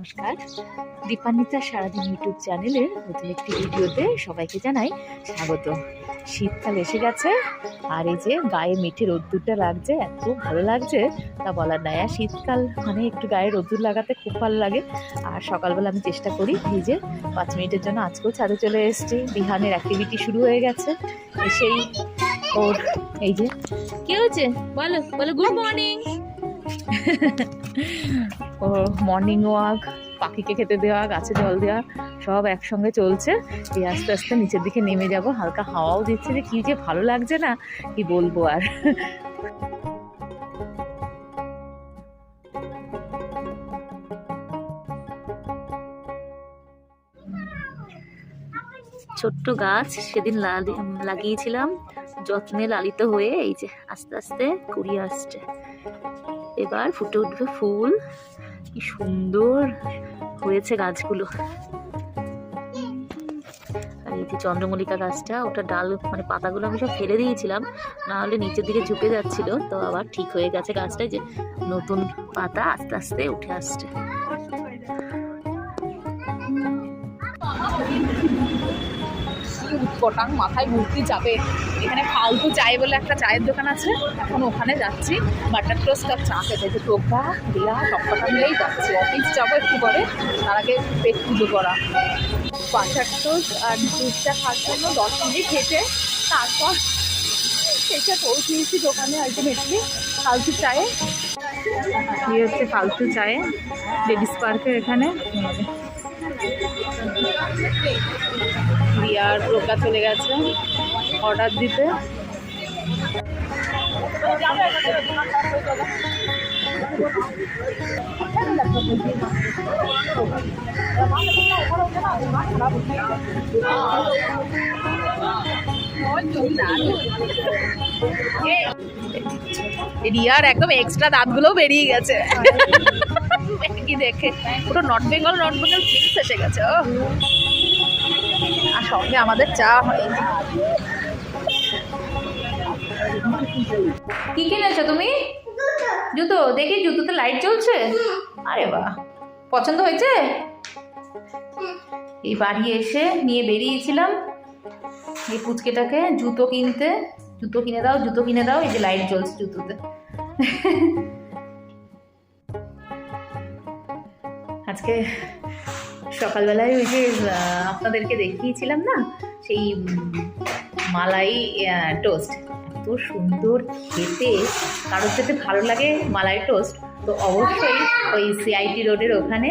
নমস্কার, দীপান্বিতা সারাদিন ইউটিউব চ্যানেলের নতুন একটি ভিডিওতে সবাইকে জানাই স্বাগত। শীতকাল এসে গেছে আর এই যে গায়ে মিঠে রোদ্দুরটা লাগছে, এত ভালো লাগছে তা বলার নয়। আর শীতকাল মানে একটু গায়ে রোদ্দুর লাগাতে খুব ভালো লাগে। আর সকালবেলা আমি চেষ্টা করি এই যে 5 মিনিটের জন্য আজকেও ছাদে চলে এসেছি। বিহানের অ্যাক্টিভিটি শুরু হয়ে গেছে। এসেই ওর এই যে কি হয়েছে বলো বলো, গুড মর্নিং। ও মর্নিং ওয়াক, পাখিকে খেতে দেওয়া, গাছে জল দেওয়া সব একসঙ্গে চলছে। এই আস্তে আস্তে নিচের দিকে নেমে যাব, হালকা হাওয়াও দিচ্ছে, যে কি যে ভালো লাগছে না কি বলবো আর। ছোট্ট গাছ সেদিন লাগিয়েছিলাম, যত্নে লালিত হয়ে এই যে আস্তে আস্তে কুড়িয়ে আসছে। এবার ফুটে উঠবে ফুল। কি সুন্দর হয়েছে গাছগুলো। আর এই যে চন্দ্রমল্লিকা গাছটা, ওটা ডাল মানে পাতাগুলো আমি সব ফেলে দিয়েছিলাম, না হলে নিচের দিকে ঝুঁকে যাচ্ছিল, তো আবার ঠিক হয়ে গেছে গাছটায়, যে নতুন পাতা আস্তে আস্তে উঠে আসছে। উৎকটাং মাথায় ঘুরতে যাবে। এখানে ফালতু চায় বলে একটা চায়ের দোকান আছে, এখন ওখানে যাচ্ছি বাটার টোস্ট আর চা খেতে। যে টোকা দিয়া সব কথা মিলেই যাচ্ছি, অফিস যাবো একটু পরে, তার আগে পেট পুজো করা। বাটার টোস্ট আর দুধটা খাওয়ার জন্য 10 মিনিট হেঁটে তারপর সেটা পৌঁছেছি দোকানে। আলটিমেটলি ফালতু চায়ে ইয়ে হচ্ছে, ফালতু চায়ে লেডিস পার্কের এখানে। রিয়ার রোকা চলে গেছে অর্ডার দিতে। রিয়ার একদম এক্সট্রা দাঁতগুলো বেরিয়ে গেছে কি দেখে, পুরো নর্থ বেঙ্গল ফিক্স এসে গেছে। আর সঙ্গে আমাদের চা হয়। কি কিনেছো তুমি? জুতো? দেখি জুতোতে লাইট জ্বলছে। আরে বাহ, পছন্দ হয়েছে? এই বাড়ি এসে নিয়ে বেরিয়েছিলাম এই পুচকেটাকে জুতো কিনতে। জুতো কিনে দাও, জুতো কিনে দাও, এই যে লাইট জ্বলছে জুতোতে। আজকে সকালবেলায় ওই যে আপনাদেরকে দেখিয়েছিলাম না, সেই মালাই টোস্ট, এত সুন্দর খেতে। কারোর যদি ভালো লাগে মালাই টোস্ট তো অবশ্যই ওই সিআইটি রোডের ওখানে